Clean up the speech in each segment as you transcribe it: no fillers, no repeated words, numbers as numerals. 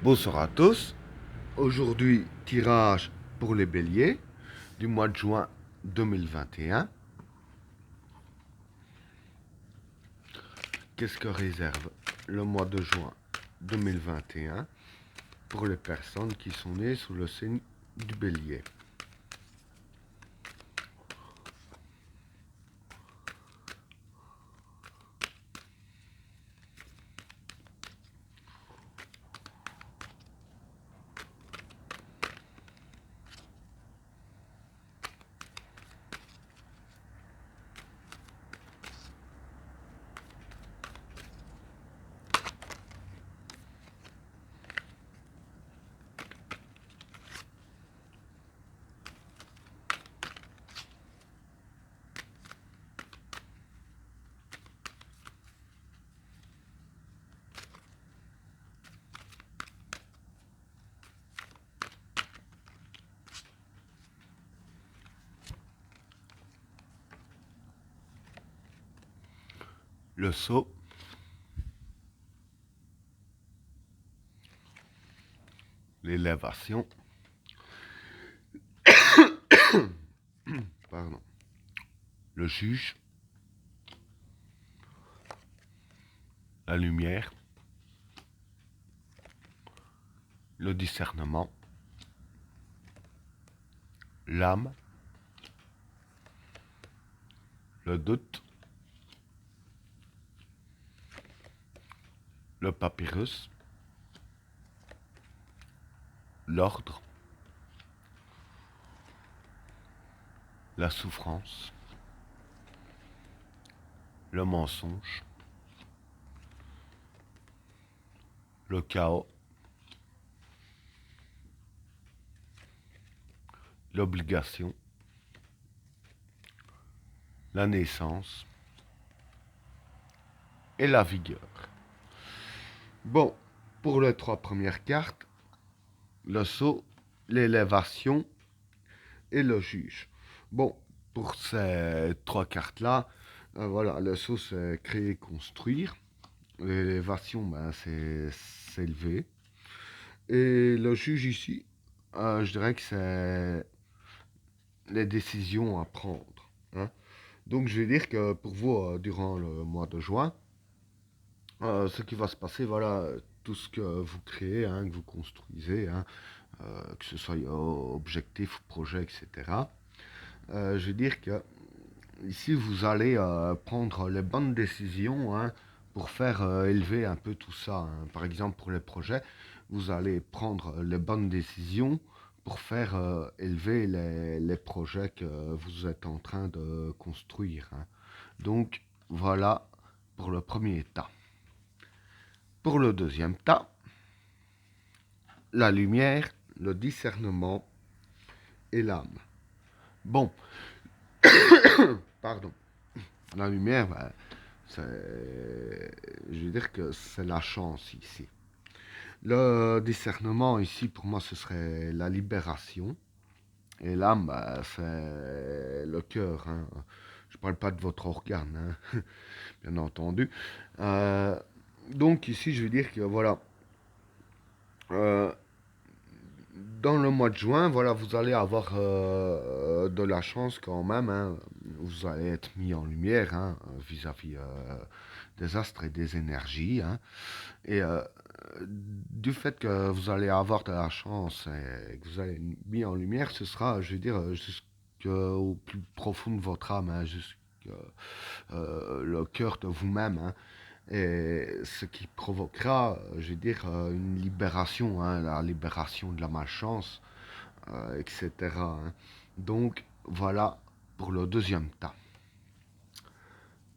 Bonsoir à tous. Aujourd'hui, tirage pour les béliers du mois de juin 2021. Qu'est-ce que réserve le mois de juin 2021 pour les personnes qui sont nées sous le signe du bélier? Le sceau, l'élévation, pardon, le juge, la lumière, le discernement, l'âme, le doute, le papyrus, l'ordre, la souffrance, le mensonge, le chaos, l'obligation, la naissance et la vigueur. Bon, pour les trois premières cartes, le sceau, l'élévation et le juge. Bon, pour ces trois cartes-là, voilà, le sceau c'est créer, construire. L'élévation, ben, c'est s'élever. Et le juge ici, je dirais que c'est les décisions à prendre, hein. Donc je vais dire que pour vous, durant le mois de juin, ce qui va se passer, voilà, tout ce que vous créez, hein, que vous construisez, hein, que ce soit objectif, projet, etc. Je vais dire que ici, vous allez prendre les bonnes décisions, hein, pour faire élever un peu tout ça, hein. Par exemple, pour les projets, vous allez prendre les bonnes décisions pour faire élever les projets que vous êtes en train de construire, hein. Donc, voilà pour le premier tas. Pour le deuxième tas, la lumière, le discernement et l'âme. Bon, pardon. La lumière, ben, je veux dire que c'est la chance ici. Le discernement ici, pour moi, ce serait la libération. Et l'âme, ben, c'est le cœur, hein. Je ne parle pas de votre organe, hein, bien entendu. Euh, donc ici, je veux dire que voilà, euh, dans le mois de juin, voilà, vous allez avoir de la chance quand même, hein. Vous allez être mis en lumière, hein, vis-à-vis des astres et des énergies, hein. Et du fait que vous allez avoir de la chance et que vous allez être mis en lumière, ce sera, je veux dire, jusqu'au plus profond de votre âme, hein, jusqu'au le cœur de vous-même, hein. Et ce qui provoquera, je veux dire, une libération, hein, la libération de la malchance, etc., hein. Donc, voilà pour le deuxième tas.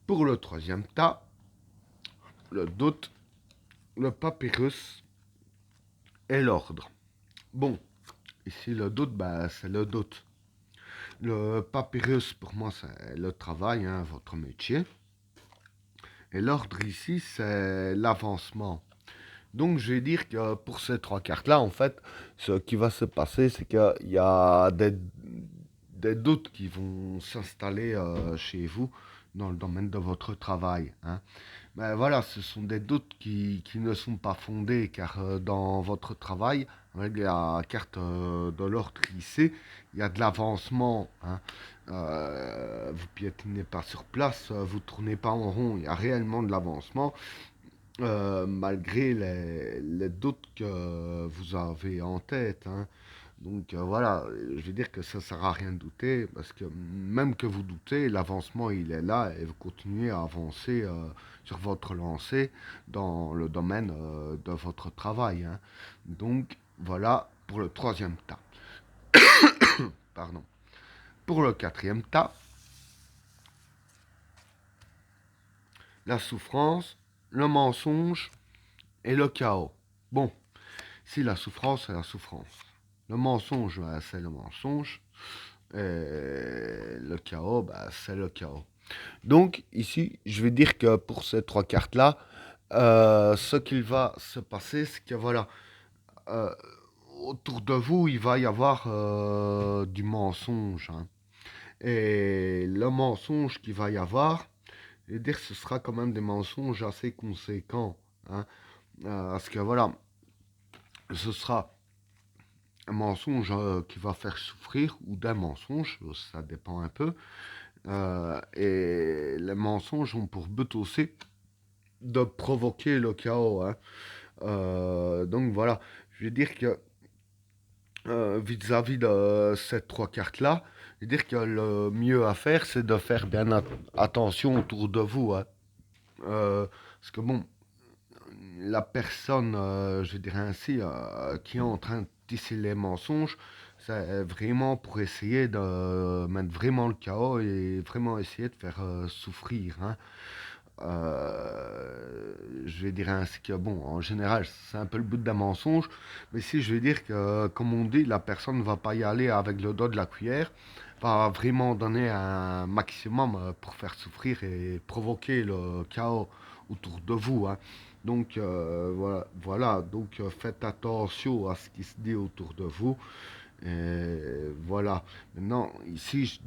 Pour le troisième tas, le doute, le papyrus et l'ordre. Bon, ici le doute, bah, c'est le doute. Le papyrus, pour moi, c'est le travail, hein, votre métier. Et l'ordre ici, c'est l'avancement. Donc, je vais dire que pour ces trois cartes-là, en fait, ce qui va se passer, c'est qu'il y a des doutes qui vont s'installer chez vous dans le domaine de votre travail, hein. Ben voilà, ce sont des doutes qui ne sont pas fondés car dans votre travail, avec la carte de l'ordre ici, il y a de l'avancement, hein. Vous piétinez pas sur place, vous tournez pas en rond, il y a réellement de l'avancement, malgré les doutes que vous avez en tête, hein. Donc voilà, je veux dire que ça sert à rien de douter, parce que même que vous doutez, l'avancement il est là et vous continuez à avancer sur votre lancée dans le domaine de votre travail, hein. Donc voilà pour le troisième tas. Pardon. Pour le quatrième tas, la souffrance, le mensonge et le chaos. Bon, si la souffrance, c'est la souffrance. Le mensonge, bah, c'est le mensonge. Et le chaos, bah, c'est le chaos. Donc, ici, je vais dire que pour ces trois cartes-là, ce qu'il va se passer, c'est que voilà, euh, autour de vous, il va y avoir du mensonge, hein. Et le mensonge qu'il va y avoir, je vais dire que ce sera quand même des mensonges assez conséquents, hein. Parce que voilà, ce sera un mensonge qui va faire souffrir ou d'un mensonge, ça dépend un peu. Et les mensonges ont pour but aussi de provoquer le chaos, hein. Donc voilà, je veux dire que vis-à-vis de ces trois cartes-là, je veux dire que le mieux à faire, c'est de faire bien attention autour de vous, hein. Parce que bon, la personne, je dirais ainsi, qui est en train de tisser les mensonges, c'est vraiment pour essayer de mettre vraiment le chaos et vraiment essayer de faire souffrir, hein. Je vais dire ainsi que, bon, en général, c'est un peu le but d'un mensonge, mais si je vais dire que, comme on dit, la personne ne va pas y aller avec le dos de la cuillère, va vraiment donner un maximum pour faire souffrir et provoquer le chaos autour de vous, hein. Donc voilà, donc faites attention à ce qui se dit autour de vous. Et voilà. Maintenant, ici, je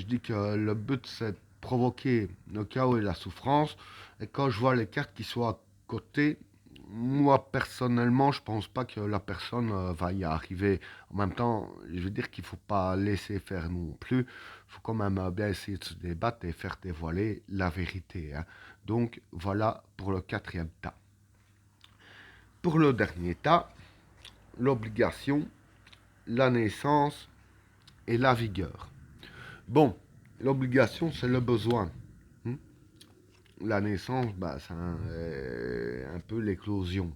dis que le but, c'est de provoquer le chaos et la souffrance. Et quand je vois les cartes qui sont à côté, moi, personnellement, je pense pas que la personne va y arriver. En même temps, je veux dire qu'il faut pas laisser faire non plus. Il faut quand même bien essayer de se débattre et faire dévoiler la vérité, hein. Donc, voilà pour le quatrième tas. Pour le dernier tas, l'obligation, la naissance et la vigueur. Bon, l'obligation, c'est le besoin. Hmm. La naissance, bah, c'est un peu l'éclosion.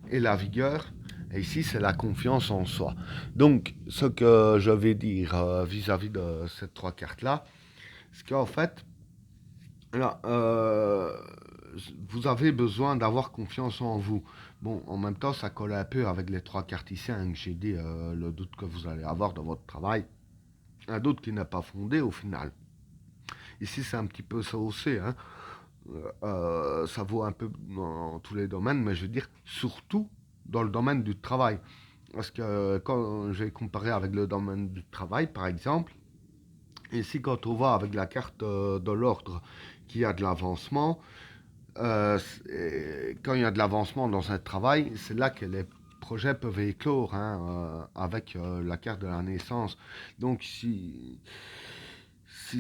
Et la vigueur, et ici, c'est la confiance en soi. Donc, ce que je vais dire vis-à-vis de ces trois cartes-là, c'est qu'en fait, là, vous avez besoin d'avoir confiance en vous. Bon, en même temps, ça colle un peu avec les trois cartes ici, hein, que j'ai dit, le doute que vous allez avoir dans votre travail. Un doute qui n'est pas fondé au final. Ici, c'est un petit peu ça aussi, hein. Ça vaut un peu dans tous les domaines, mais je veux dire surtout dans le domaine du travail. Parce que quand j'ai comparé avec le domaine du travail, par exemple, ici, quand on voit avec la carte de l'ordre qu'il y a de l'avancement, quand il y a de l'avancement dans un travail, c'est là que les projets peuvent éclore, hein, avec la carte de la naissance. Donc si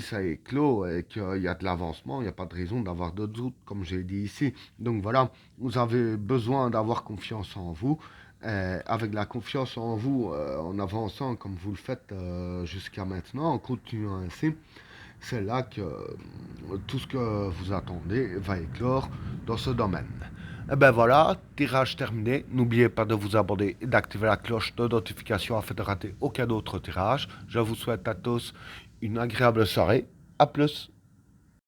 ça éclot et qu'il y a de l'avancement, il n'y a pas de raison d'avoir de doute, comme j'ai dit ici. Donc voilà, vous avez besoin d'avoir confiance en vous. Avec la confiance en vous, en avançant comme vous le faites jusqu'à maintenant, en continuant ainsi, c'est là que tout ce que vous attendez va éclore dans ce domaine. Et ben voilà, tirage terminé. N'oubliez pas de vous abonner et d'activer la cloche de notification afin de rater aucun autre tirage. Je vous souhaite à tous une agréable soirée. A plus.